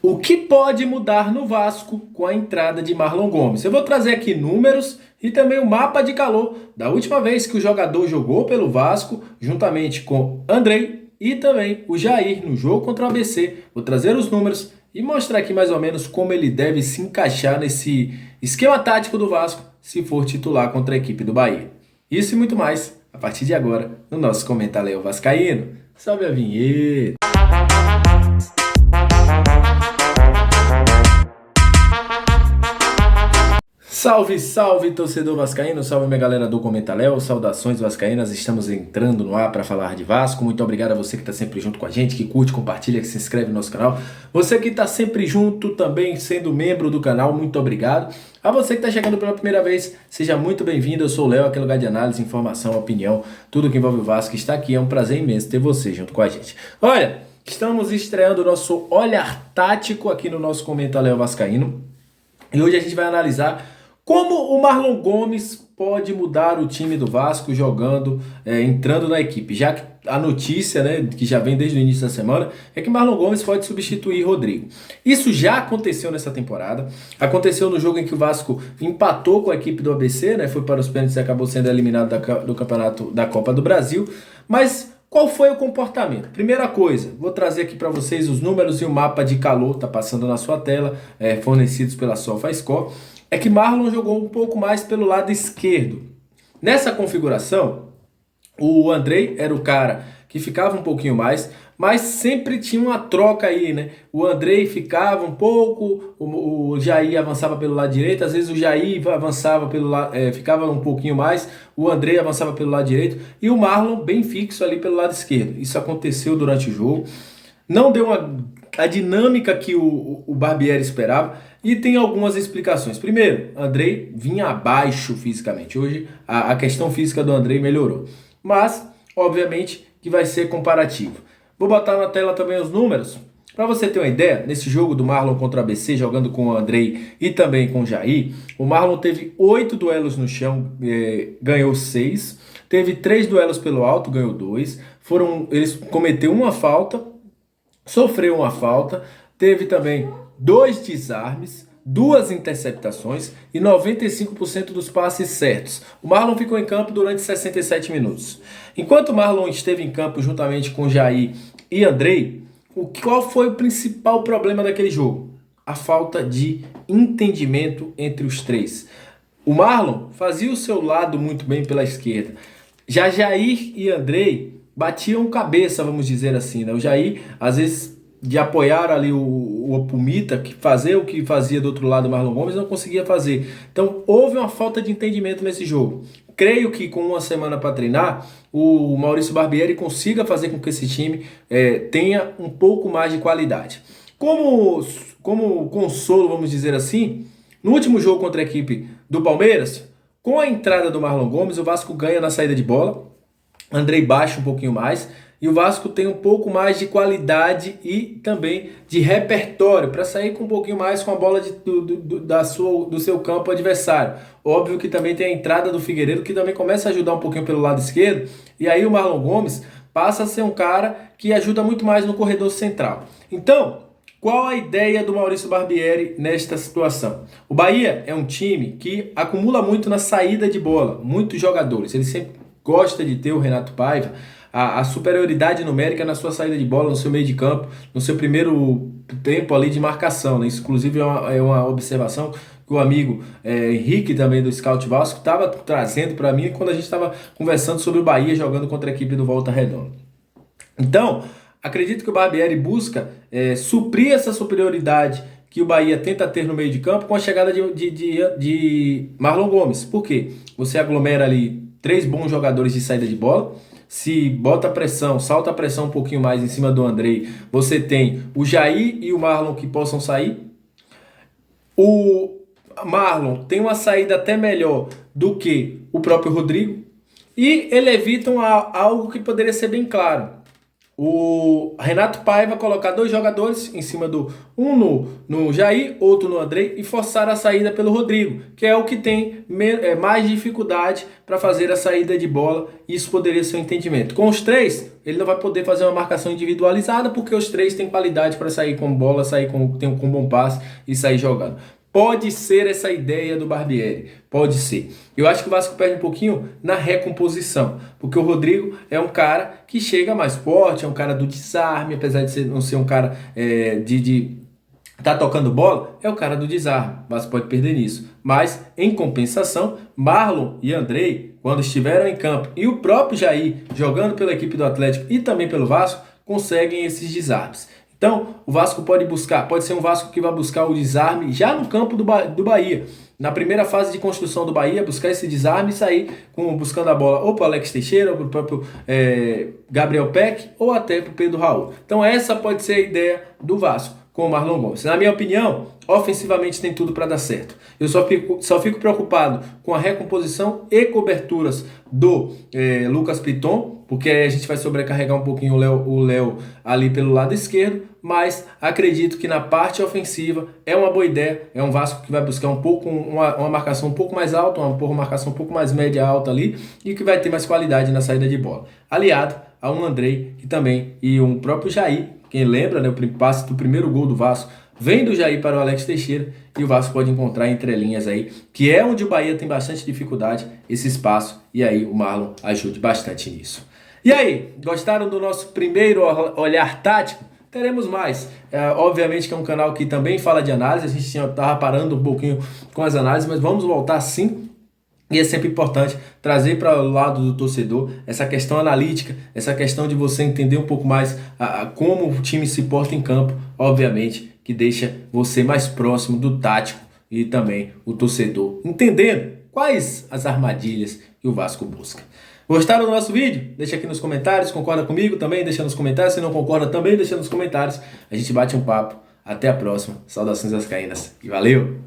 O que pode mudar no Vasco com a entrada de Marlon Gomes? Eu vou trazer aqui números e também o mapa de calor da última vez que o jogador jogou pelo Vasco, juntamente com Andrei e também o Jair no jogo contra o ABC. Vou trazer os números e mostrar aqui mais ou menos como ele deve se encaixar nesse esquema tático do Vasco se for titular contra a equipe do Bahia. Isso e muito mais a partir de agora no nosso Comentário Vascaíno. Salve a vinheta! Salve, salve, torcedor vascaíno, salve minha galera do Comentário, saudações vascaínas, estamos entrando no ar para falar de Vasco. Muito obrigado a você que está sempre junto com a gente, que curte, compartilha, que se inscreve no nosso canal. Você que está sempre junto também sendo membro do canal, muito obrigado. A você que está chegando pela primeira vez, seja muito bem-vindo. Eu sou o Léo, aqui é lugar de análise, informação, opinião, tudo que envolve o Vasco está aqui. É um prazer imenso ter você junto com a gente. Olha, estamos estreando o nosso Olhar Tático aqui no nosso Comentário Vascaíno e hoje a gente vai analisar como o Marlon Gomes pode mudar o time do Vasco jogando, entrando na equipe? Já que a notícia, que já vem desde o início da semana, é que Marlon Gomes pode substituir Rodrigo. Isso já aconteceu nessa temporada. Aconteceu no jogo em que o Vasco empatou com a equipe do ABC, foi para os pênaltis e acabou sendo eliminado do campeonato da Copa do Brasil. Mas qual foi o comportamento? Primeira coisa, vou trazer aqui para vocês os números e o mapa de calor, tá passando na sua tela, fornecidos pela SofaScore. É que Marlon jogou um pouco mais pelo lado esquerdo. Nessa configuração, o Andrei era o cara que ficava um pouquinho mais, mas sempre tinha uma troca aí, O Andrei ficava um pouco, o Jair avançava pelo lado direito, às vezes o Jair avançava pelo lado, ficava um pouquinho mais, o Andrei avançava pelo lado direito e o Marlon bem fixo ali pelo lado esquerdo. Isso aconteceu durante o jogo. Não deu a dinâmica que o Barbieri esperava e tem algumas explicações. Primeiro, Andrei vinha abaixo fisicamente. Hoje a questão física do Andrei melhorou. Mas, obviamente, que vai ser comparativo. Vou botar na tela também os números. Para você ter uma ideia, nesse jogo do Marlon contra o ABC, jogando com o Andrei e também com o Jair, o Marlon teve 8 duelos no chão, ganhou 6. Teve 3 duelos pelo alto, ganhou 2. Eles cometeu uma falta, sofreu uma falta, teve também 2 desarmes, 2 interceptações e 95% dos passes certos. O Marlon ficou em campo durante 67 minutos. Enquanto o Marlon esteve em campo juntamente com Jair e Andrei, qual foi o principal problema daquele jogo? A falta de entendimento entre os três. O Marlon fazia o seu lado muito bem pela esquerda. Já Jair e Andrei batiam cabeça, vamos dizer assim, O Jair, às vezes, de apoiar ali o Opumita, que fazer o que fazia do outro lado o Marlon Gomes, não conseguia fazer. Então, houve uma falta de entendimento nesse jogo. Creio que com uma semana para treinar, o Maurício Barbieri consiga fazer com que esse time tenha um pouco mais de qualidade. Como consolo, vamos dizer assim, no último jogo contra a equipe do Palmeiras, com a entrada do Marlon Gomes, o Vasco ganha na saída de bola, Andrei baixa um pouquinho mais, e o Vasco tem um pouco mais de qualidade e também de repertório para sair com um pouquinho mais com a bola do seu campo adversário. Óbvio que também tem a entrada do Figueiredo, que também começa a ajudar um pouquinho pelo lado esquerdo, e aí o Marlon Gomes passa a ser um cara que ajuda muito mais no corredor central. Então, qual a ideia do Maurício Barbieri nesta situação? O Bahia é um time que acumula muito na saída de bola, muitos jogadores. Ele sempre gosta de ter o Renato Paiva, a superioridade numérica na sua saída de bola, no seu meio de campo, no seu primeiro tempo ali de marcação. Isso, inclusive, é uma observação que o amigo Henrique, também do Scout Vasco, estava trazendo para mim quando a gente estava conversando sobre o Bahia jogando contra a equipe do Volta Redonda. Então, acredito que o Barbieri busca suprir essa superioridade que o Bahia tenta ter no meio de campo com a chegada de Marlon Gomes. Por quê? Você aglomera ali 3 bons jogadores de saída de bola. Se bota pressão, salta a pressão um pouquinho mais em cima do Andrei, você tem o Jair e o Marlon que possam sair. O Marlon tem uma saída até melhor do que o próprio Rodrigo. E ele evita algo que poderia ser bem claro. o Renato Paiva colocar dois jogadores em cima do um no Jair, outro no Andrei e forçar a saída pelo Rodrigo, que é o que tem mais dificuldade para fazer a saída de bola. Isso poderia ser um entendimento. Com os três, ele não vai poder fazer uma marcação individualizada porque os três têm qualidade para sair com bola, tem com bom passe e sair jogando. Pode ser essa ideia do Barbieri, pode ser. Eu acho que o Vasco perde um pouquinho na recomposição, porque o Rodrigo é um cara que chega mais forte, é um cara do desarme, apesar de não ser um cara de tá tocando bola, é o cara do desarme. O Vasco pode perder nisso. Mas, em compensação, Marlon e Andrei, quando estiveram em campo, e o próprio Jair, jogando pela equipe do Atlético e também pelo Vasco, conseguem esses desarmes. Então, o Vasco pode ser um Vasco que vai buscar o desarme já no campo do Bahia. Na primeira fase de construção do Bahia, buscar esse desarme e sair buscando a bola ou para o Alex Teixeira, ou para o próprio Gabriel Peck, ou até para o Pedro Raul. Então essa pode ser a ideia do Vasco com o Marlon Gomes. Na minha opinião, ofensivamente tem tudo para dar certo. Eu só fico preocupado com a recomposição e coberturas do Lucas Piton, porque a gente vai sobrecarregar um pouquinho o Léo ali pelo lado esquerdo, mas acredito que na parte ofensiva é uma boa ideia. É um Vasco que vai buscar uma marcação um pouco mais alta, uma marcação um pouco mais média alta ali, e que vai ter mais qualidade na saída de bola. Aliado a um Andrei e um próprio Jair. Quem lembra, né, o passe do primeiro gol do Vasco vem do Jair para o Alex Teixeira, e o Vasco pode encontrar entre linhas aí, que é onde o Bahia tem bastante dificuldade, esse espaço, e aí o Marlon ajude bastante nisso. E aí, gostaram do nosso primeiro olhar tático? Teremos mais. Obviamente que é um canal que também fala de análise, a gente estava parando um pouquinho com as análises, mas vamos voltar sim. E é sempre importante trazer para o lado do torcedor essa questão analítica, essa questão de você entender um pouco mais como o time se porta em campo, obviamente, que deixa você mais próximo do tático e também o torcedor, entendendo quais as armadilhas que o Vasco busca. Gostaram do nosso vídeo? Deixa aqui nos comentários, concorda comigo também? Deixa nos comentários, se não concorda também deixa nos comentários. A gente bate um papo. Até a próxima. Saudações vascaínas e valeu!